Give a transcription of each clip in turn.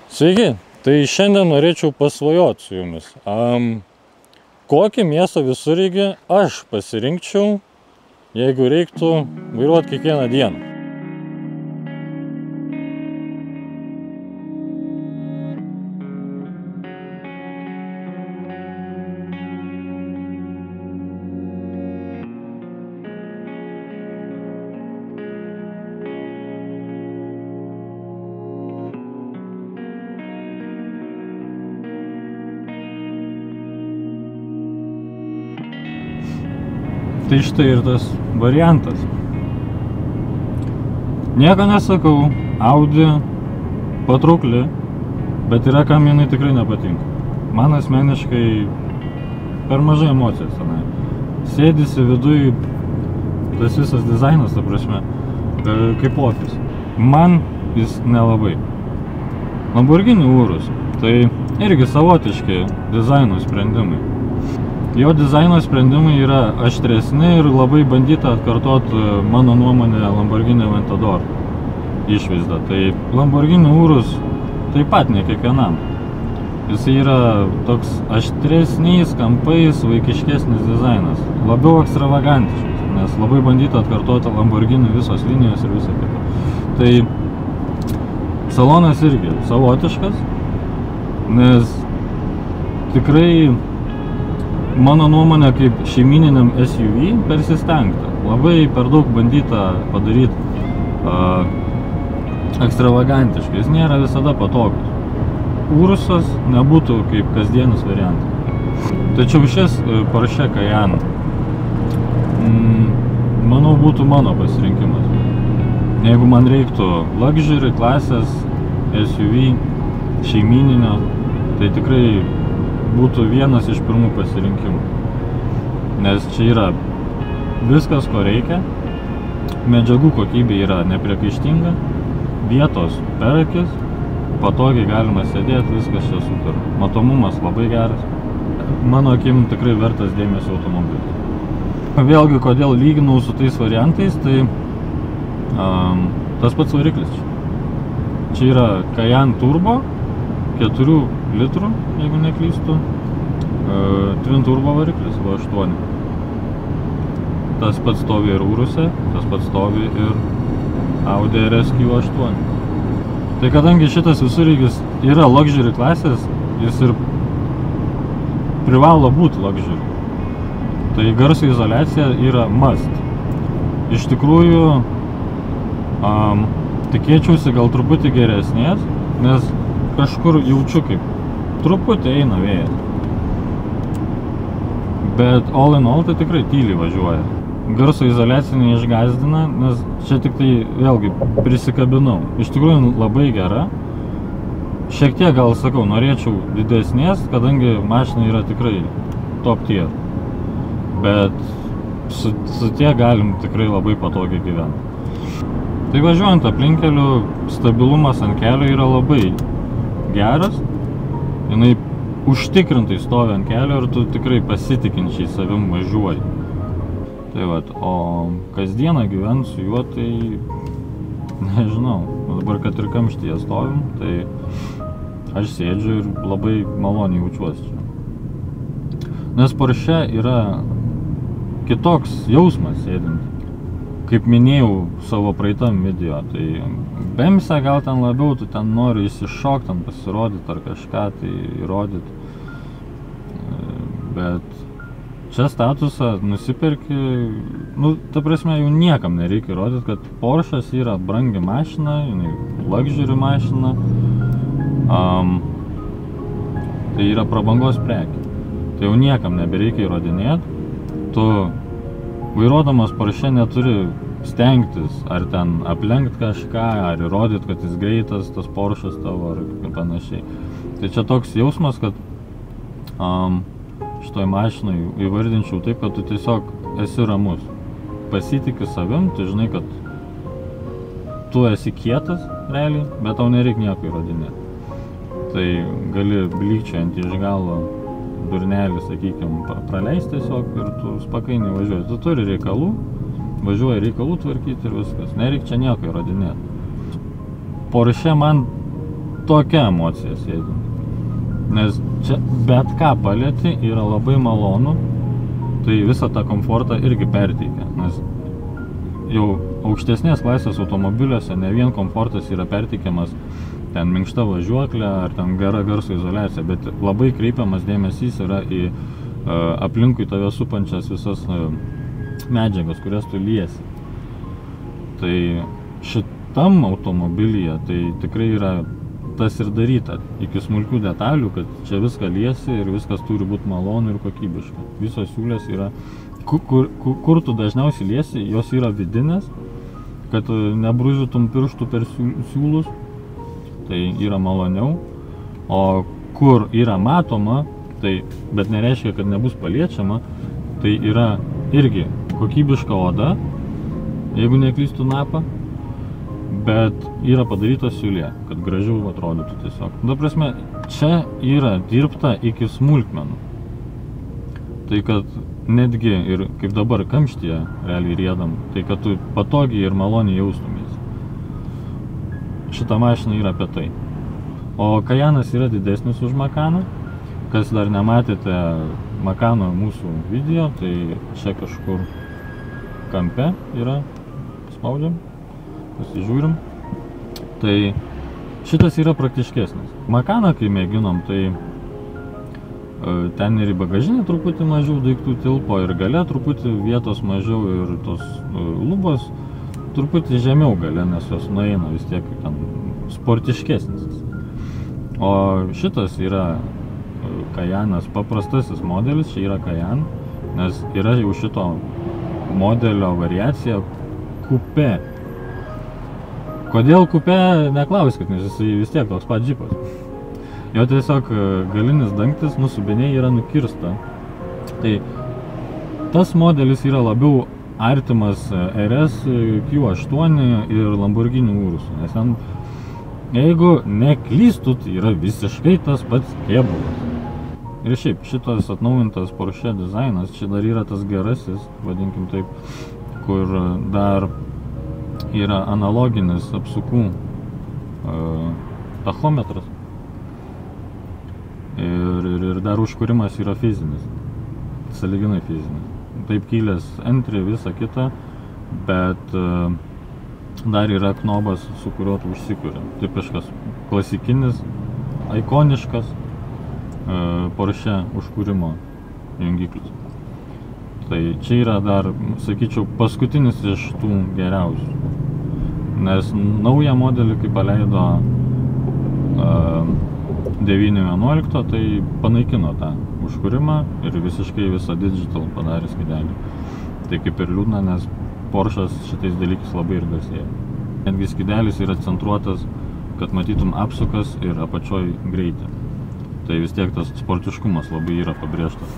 Sveiki, tai šiandien norėčiau pasvajoti su jumis. Kokį miesto visureigį aš pasirinkčiau, jeigu reiktų vairuoti kiekvieną dieną? Tai štai ir tas variantas. Nieko nesakau, Audi patraukli, bet yra kam jinai tikrai nepatinka. Man asmeniškai per mažai emocijos tenai. Sėdisi viduj, tas visas dizainas, ta prasme, kaip ofis. Man jis nelabai. Lamborghini Urus, tai irgi savotiški dizaino sprendimai. Jo dizaino sprendimai yra aštresni ir labai bandyta atkartoti, mano nuomonė, Lamborghini Aventador išvaizdą. Tai Lamborghini Urus taip pat ne kiekvienam. Jis yra toks aštresniais kampais, vaikiškesnis dizainas. Labiau ekstravagantiškas, nes labai bandyta atkartoti Lamborghini visos linijos ir visą kitą. Tai salonas irgi savotiškas, nes tikrai mano nuomonė, kaip šeimininiam SUV persistengta. Labai per daug bandyta padaryti ekstravagantiškai. Jis nėra visada patogus. Urusas nebūtų kaip kasdienis variantas. Tačiau šis Porsche Cayenne, manau, būtų mano pasirinkimas. Jeigu man reiktų luxury klasės SUV šeimininio, tai tikrai būtų vienas iš pirmų pasirinkimų. Nes čia yra viskas, ko reikia. Medžiagų kokybė yra nepriekaištinga. Vietos per akis. Patogiai galima sėdėti, viskas čia super. Matomumas labai geras. Mano akim tikrai vertas dėmesio automobilis. Vėlgi, kodėl lyginau su tais variantais, tai tas pats variklis čia. Čia yra Cayenne Turbo, 4 litrų, jeigu neklystu, twin turbo variklis, V8. Tas pats stovi ir Uruse, tas pats stovi ir Audi RS Q8. Tai kadangi šitas visureigis yra luxury klasės, jis ir privalo būti luxury. Tai garso izoliacija yra must. Iš tikrųjų, tikėčiausi gal truputį geresnės, nes kažkur jaučiu, kaip truputį eina vėjas. Bet all in all tai tikrai tyliai važiuoja. Garso izoliacija neišgazdina, nes čia tik tai vėlgi prisikabinau. Iš tikrųjų labai gera. Šiek tiek gal sakau, norėčiau didesnės, kadangi mašina yra tikrai top tier. Bet su tiek galim tikrai labai patogiai gyventi. Tai važiuojant aplinkeliu, stabilumas ant kelio yra labai geras, jinai užtikrintai stovi ant kelio ir tu tikrai pasitikinčiai savim važiuoji. Tai vat, o kasdieną gyvent su juo, tai nežinau, dabar kad ir kamštyje stovim, tai aš sėdžiu ir labai maloniai jaučiuosi čia. Nes Porsche yra kitoks jausmas sėdint. Kaip minėjau savo praeitam video, tai Bemse gal ten labiau, tu ten nori įsišokti, ten pasirodyti ar kažką tai įrodyti. Bet čia statusą nusiperki, ta prasme, jau niekam nereikia įrodyti, kad Porsche'as yra brangi mašina, jinai luxury mašina. Tai yra prabangos prekė. Tai jau niekam nebereikia įrodinėti. Tu vairuodamas Porsche neturi stengtis, ar ten aplenkt kažką, ar įrodyti, kad jis greitas, tas Porsche'as tavo, ar panašiai. Tai čia toks jausmas, kad šitoj mašinai įvardinčiau taip, kad tu tiesiog esi ramus. Pasitiki savim, tu žinai, kad tu esi kietas, realiai, bet tau nereikia nieko įrodinėti. Tai gali blykčiant iš galo durnelį, sakykim, praleisti tiesiog ir tu spakainiai važiuoji. Tu turi reikalų, važiuoji reikalų tvarkyti ir viskas. Nereikia čia nieko įrodinėti. Porsche man tokia emocija sėdint. Nes čia bet ką palieti yra labai malonu, tai visą tą komfortą irgi perteikia, nes jau aukštesnės klasės automobiliuose ne vien komfortas yra perteikiamas ten minkšta važiuoklė ar ten gera garso izoliacija, bet labai kreipiamas dėmesys yra į aplinkui tave supančias visas medžiagas, kurias tu liesi. Tai šitam automobilyje tai tikrai yra tas ir daryta, iki smulkių detalių, kad čia viską liesi ir viskas turi būti malonu ir kokybiška. Visos siūlės yra, kur tu dažniausiai liesi, jos yra vidinės, kad nebrūžytum pirštų per siūlus, tai yra maloniau, o kur yra matoma, tai, bet nereiškia, kad nebus paliečiama, tai yra irgi kokybiška oda, jeigu neklystu napą, bet yra padaryta siūlė, kad gražiau atrodytų tiesiog. Ta prasme, čia yra dirbta iki smulkmenų. Tai kad netgi ir kaip dabar kamštyje realiai riedam, tai kad tu patogiai ir maloniai jaustumės. Šita mašina yra apie tai. O Cayenne'as yra didesnis už Macaną. Kas dar nematėte Macano mūsų video, tai čia kažkur kampe yra, spaudžiam, pasižiūrim. Tai šitas yra praktiškesnis. Macaną, kai mėginom, tai ten ir į bagažinę truputį mažiau daiktų tilpo, ir gale truputį vietos mažiau, ir tos lubos truputį žemiau gale, nes jos nueina vis tiek ten sportiškesnis. O šitas yra Cayenne'as paprastasis modelis, čia yra Cayenne, nes yra jau šito modelio variacija kupė. Kodėl kupė, neklauskit, nes jis vis tiek toks pat džipas. Jo tiesiog galinis dangtis subiniai yra nukirsta. Tai tas modelis yra labiau artimas RS Q8 ir Lamborghini Urusui, nes ten, jeigu neklystu, tai yra visiškai tas pats kėbulas. Ir šiaip, šitas atnaujintas Porsche dizainas, čia dar yra tas gerasis, vadinkim taip, kur dar yra analoginis apsukų tachometras. Ir dar užkūrimas yra fizinis, sąlyginai fizinis. Taip kylės entry, visa kita, bet dar yra knobas, su kuriuo tu užsikuri. Tipiškas, klasikinis, ikoniškas Porsche užkūrimo jungiklis. Tai čia yra dar, sakyčiau, paskutinis iš tų geriausių. Nes naują modelį, kai paleido 911, tai panaikino tą užkūrimą ir visiškai visą digital padarė skydelį. Tai kaip ir liūdna, nes Porsche'as šitais dalykais labai ir garsėja. Netgi skydelis yra centruotas, kad matytum apsukas ir apačioj greitį. Tai vis tiek tas sportiškumas labai yra pabrėžtas.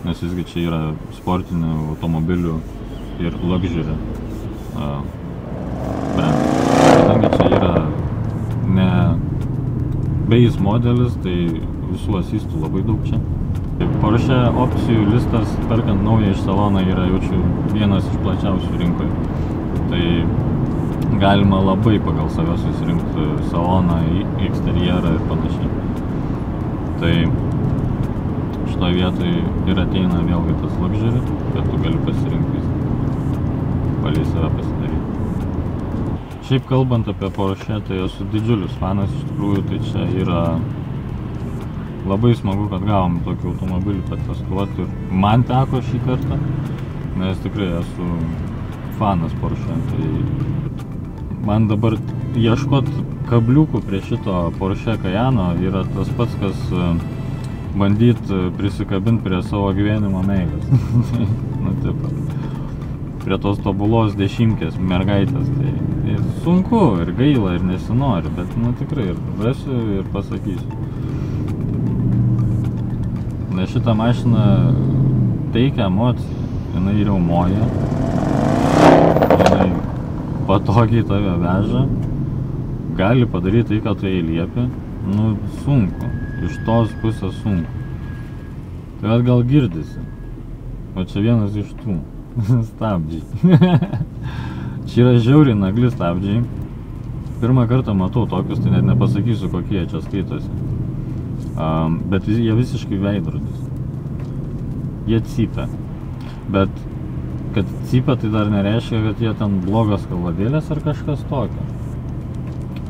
Nes visgi čia yra sportinių automobilių ir luxury brendas. Kadangi čia yra ne base modelis, tai visų asistų labai daug čia. Porsche opcijų listas, perkant naują iš salono, yra jaučiu vienas iš plačiausių rinkoje. Tai galima labai pagal save susirinkti saloną, eksterjerą ir panašiai. Tai šitoje vietoje ir ateina vėlgi tas luxury, kad tu gali pasirinkti palei save pasidaryti. Šiaip kalbant apie Porsche, tai esu didžiulis fanas iš tikrųjų, tai čia yra labai smagu, kad gavom tokį automobilį patestuoti ir man teko šį kartą, nes tikrai esu fanas Porsche. Tai man dabar ieškot kabliukų prie šito Porsche Cayenne yra tas pats, kas bandyt prisikabinti prie savo gyvenimo meilės. Nu, taip, prie tos tobulos dešimkės mergaitės. Tai sunku ir gaila ir nesinori, bet nu tikrai ir rasiu ir pasakysiu. Nes šitą mašiną teikia emociją, jinai riaumoja, jinai patogiai tave veža, gali padaryti tai, ką tu jai liepi, nu sunku, iš tos pusės sunku. Tai gal girdisi, o čia vienas iš tų stabdžiai. Čia yra žiauriai nagli stabdžiai, Pirmą kartą matau tokius, tai net nepasakysiu, kokie čia skaitosi. Bet jie visiškai veidrodis. Jie cypia. Bet kad cypia, tai dar nereiškia, kad jie ten blogos kalvadėlės ar kažkas tokio.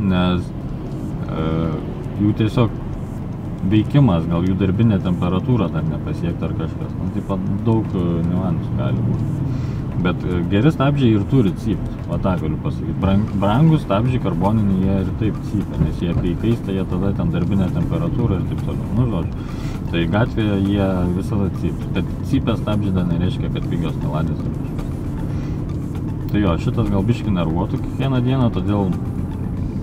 Nes jų tiesiog veikimas, gal jų darbinė temperatūra dar nepasiekta ar kažkas. Nu, taip pat daug niuansų gali būti. Bet geri stabdžiai ir turi cypti, va tą galiu pasakyti. Brangus stabdžiai karboniniai jie ir taip cypia, nes jie kai kaista, jie tada ten darbinė temperatūra ir taip toliau. Nu, žodžiu. Tai gatvėje jie visada cyps. Bet cypia stabdžiai dar nereiškia, kad pigios kaladės ar kažkas. Tai jo, šitas gal biškį nervuotų kiekvieną dieną, todėl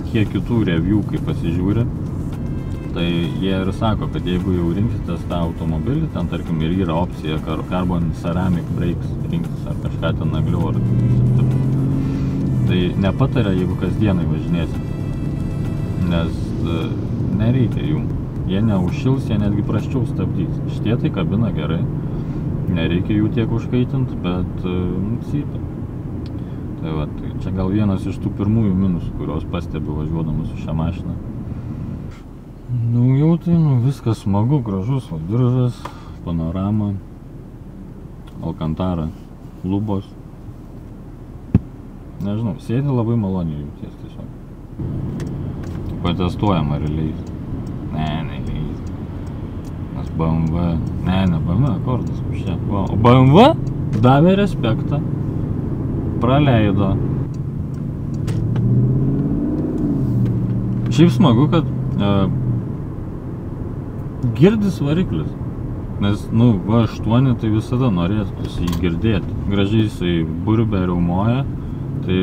kiek kitų review, kai pasižiūri, tai jie ir sako, kad jeigu jau rinksitės tą automobilį, ten tarkim ir yra opcija Carbon Ceramic Brakes rinktis ar kažką ten nagliau ar taip. Tai nepataria, jeigu kasdienai važinėsit, nes nereikia jų. Jie neužšils, jie netgi prasčiau stabdys. Šitie tai kabina gerai, nereikia jų tiek užkaitinti, bet cypia. Tai va, tai čia gal vienas iš tų pirmųjų minusų, kurios pastebiu važiuodamas su šią mašiną. Daugiau tai viskas smagu, gražus, diržas, panorama, Alcantara, lubos. Nežinau, sėdi labai maloniai jauties tiesiog. Patestuojam ar leis. Ne, neleis. Nes BMW, ne BMW, akordas už čia. O BMW davė respektą. Praleido. Šiaip smagu, kad girdis variklis. Nes, V8 tai visada norėtųsi jį girdėti. Gražiai jisai burbia, riaumoja. Tai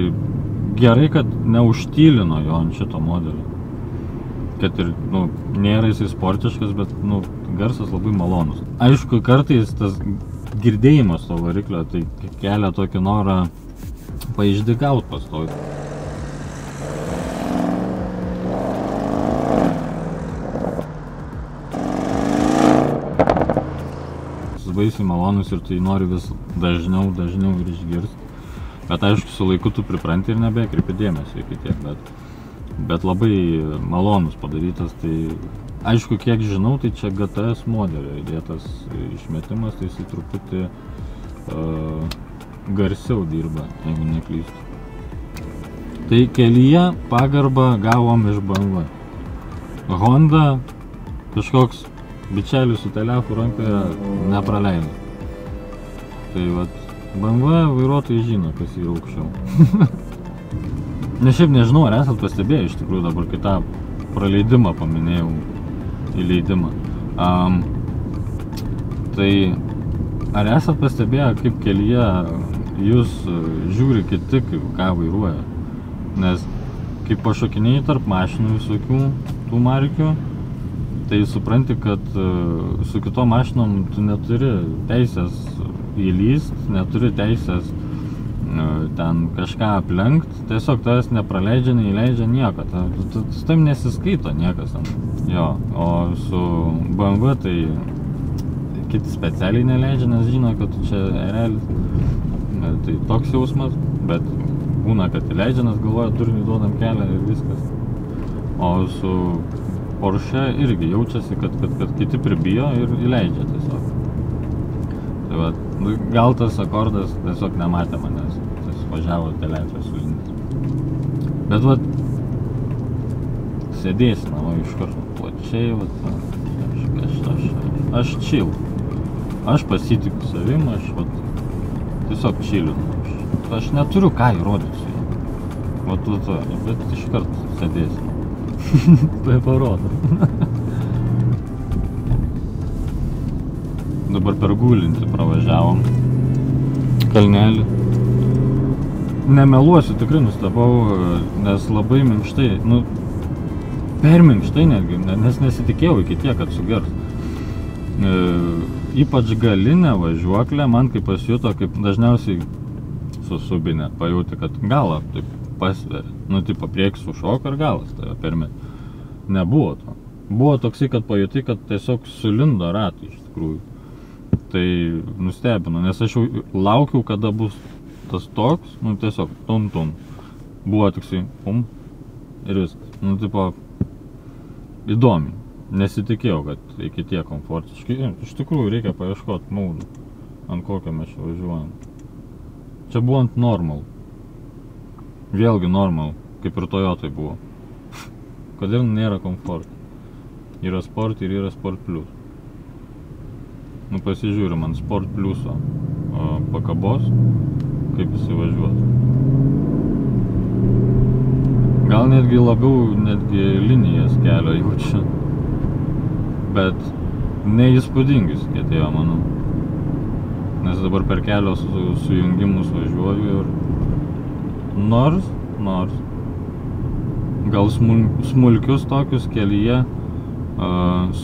gerai, kad neužtylino jo ant šito modelio. Kad ir, nėra jisai sportiškas, bet, garsas labai malonus. Aišku, kartais tas girdėjimas to variklio, tai kelia tokį norą paišdygaut pastovi. Baisiai malonus ir tai nori vis dažniau ir išgirsti. Bet aišku, su laiku tu pripranti ir nebekreipi dėmesio iki tiek, bet labai malonus padarytas. Tai aišku, kiek žinau, tai čia GTS modelio įdėtas išmetimas, tai jisai truputį garsiau dirba, jeigu neklystu. Tai kelyje pagarbą gavom iš BMW. Honda kažkoks bičelis su telefu rankoje nepraleido. Tai vat, BMW vairuotojai žino, kas yra aukščiau. Nes šiaip nežinau, ar esat pastebėję iš tikrųjų dabar, kai tą praleidimą paminėjau, įleidimą. Tai ar esat pastebėję, kaip kelyje jūs žiūri kiti, ką vairuoja? Nes kai pašokinėjai tarp mašinų visokių tų markių, tai supranti, kad su kitom mašinom tu neturi teisės įlyst, neturi teisės ten kažką aplenkt, tiesiog tavęs nepraleidžia, neįleidžia nieko, su tam nesiskaito niekas. Jo, o su BMW tai kiti specialiai neleidžia, nes žino, kad čia erelis. Tai toks jausmas, bet būna, kad įleidžia, nes galvoja, durniui duodam kelią ir viskas. O su Porsche irgi jaučiasi, kad kiti pribijo ir įleidžia tiesiog. Tai va, gal tas akordas tiesiog nematė manęs, jis važiavo teletrės sulindęs. Bet va, sėdėsina, va, iš karto plačiai, va, aš chill. Aš pasitikiu savim, aš va, tiesiog chillinu. Aš neturiu ką įrodyti su juo. Bet iš karto sėdėsina. Tai parodo. Dabar per Gulintį pravažiavom kalnelį. Nemeluosiu, tikrai nustebau, nes labai minkštai, per minkštai netgi, nes nesitikėjau iki tiek, kad sugers. Ypač galinė važiuoklė, man kaip pasijuto, kaip dažniausiai su subinė, pajauti, kad galą taip pasveria. Tipo priekis sušoka ir galas tave permet. Nebuvo to. Buvo toksai, kad pajutai, kad tiesiog sulindo ratai iš tikrųjų. Tai nustebino, nes aš jau laukiau, kada bus tas toks, tiesiog tum. Buvo toksai, ir viskas. Nu, tipo, įdomi. Nesitikėjau, kad iki tiek komfortiškai. Iš tikrųjų, reikia paieškoti maudų, ant kokio mes čia važiuojam. Čia buvo ant normal. Vėlgi normal, kaip ir Toyotai buvo. Kodėl nėra komfort? Yra sport ir yra sport plus. Nu, pasižiūrim ant sport pluso pakabos, kaip jisai važiuotų. Gal netgi labiau, linijas kelio jaučiu. Bet neįspūdingai skėtėjo, manau. Nes dabar per kelio sujungimus važiuoju ir nors gal smulkius tokius kelyje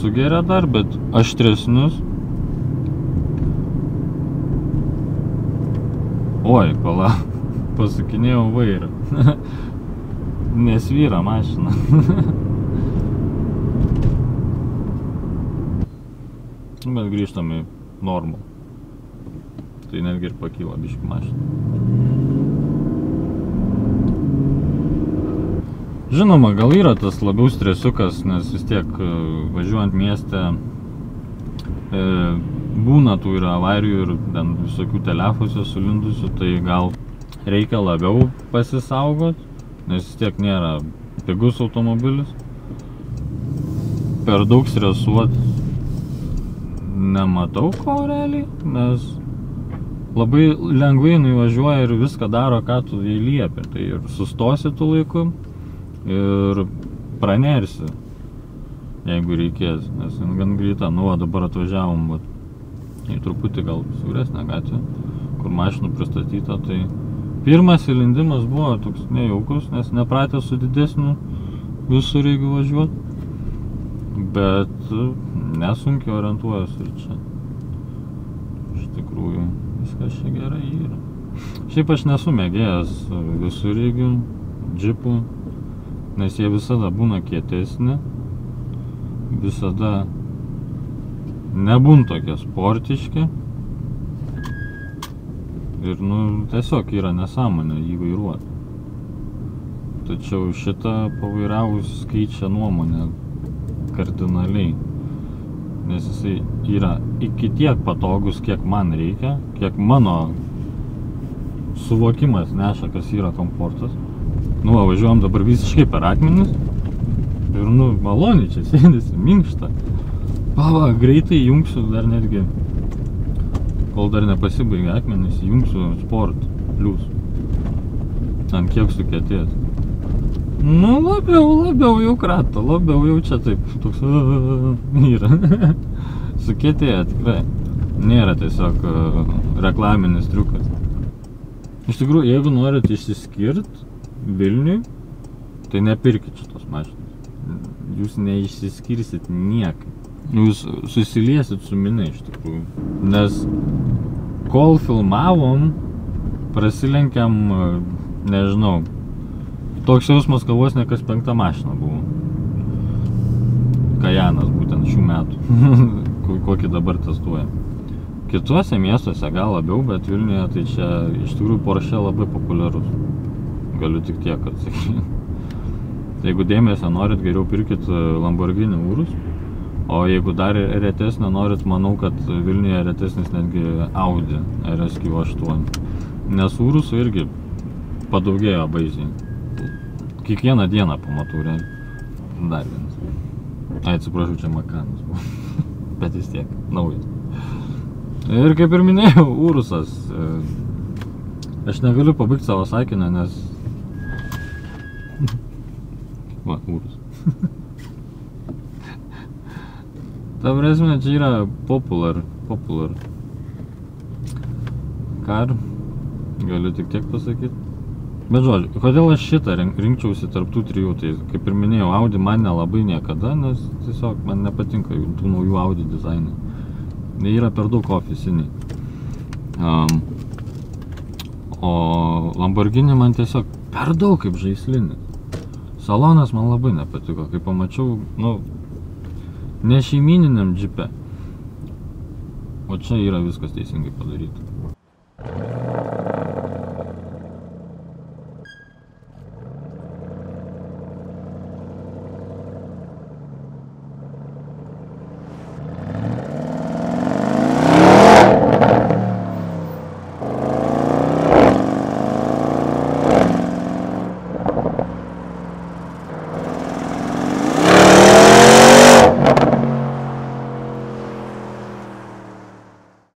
sugeria dar, bet aštresnius. Oi, pala, pasukinėjau vairą. Nesvyra mašina. Bet grįžtam į normal. Tai netgi ir pakyla biškį mašina. Žinoma, gal yra tas labiau stresiukas, nes vis tiek važiuojant mieste būna tų yra avarijų ir ten visokių telefuose sulindusių, tai gal reikia labiau pasisaugot, nes vis tiek nėra pigus automobilis. Per daug stresuot nematau ko realiai, nes labai lengvai nuvažiuoja ir viską daro, ką tu jai liepi. Tai ir sustosi tu laiku ir pranersi, jeigu reikės, nes gan greita. Nu, dabar atvažiavom į truputį gal siauresnę gatvę, kur mašinų pristatyta, tai pirmas įlindimas buvo toks nejaukus, nes nepratęs su didesniu visureigiu važiuoti, bet nesunkiai orientuojuosi ir čia. Iš tikrųjų, viskas čia gerai yra. Šiaip aš nesu mėgėjas visureigių, džipų, nes jie visada būna kietesni, visada nebūna tokie sportiški ir, tiesiog yra nesąmonė jį vairuoti. Tačiau šitą pavairavus keičia nuomonę kardinaliai, nes jisai yra iki tiek patogus, kiek man reikia, kiek mano suvokimas neša, kas yra komfortas. Važiuojam dabar visiškai per akmenis ir, maloniai čia sėdėsi, minkšta. Greitai jungsiu dar netgi, kol dar nepasibaigia akmenis, jungsiu sport plus. Ant kiek sukietės. Labiau jau krato, labiau jau čia taip, toks yra. Sukietėja tikrai. Nėra tiesiog reklaminis triukas. Iš tikrųjų, jeigu norit išsiskirt Vilniui, tai nepirkit šitos mašinos. Jūs neišsiskirsit niekai. Jūs susiliesit su minia iš tikrųjų. Nes kol filmavom, prasilenkiam, nežinau, toks jausmas, kad vos ne kas 5 mašina buvo. Kajanas būtent šių metų, kokį dabar testuojam. Kituose miestuose gal labiau, bet Vilniuje tai čia iš tikrųjų Porsche labai populiarus. Galiu tik tiek atsakyti. Jeigu dėmesio norit, geriau pirkit Lamborghini Urus. O jeigu dar retesnę norit, manau, kad Vilniuje retesnis netgi Audi RS8. Nes Urusų irgi padaugėjo baisiai. Kiekvieną dieną pamatau realiai. Dar vienas. Atsiprašau, čia Makanas buvo. Bet vis tiek, naujas. Ir kaip ir minėjau, Urusas. Aš negaliu pabaigti savo sakinio, nes... Urus. Ta prasme, čia yra popular car, galiu tik tiek pasakyti. Bet žodžiu, kodėl aš šitą rinkčiausi tarp tų trijų, tai kaip ir minėjau, Audi man nelabai niekada, nes tiesiog man nepatinka tų naujų Audi dizainai. Jie yra per daug ofisiniai. O Lamborghini man tiesiog per daug kaip žaislinis. Salonas man labai nepatiko, kai pamačiau, ne šeimininiam džipe. O čia yra viskas teisingai padaryta.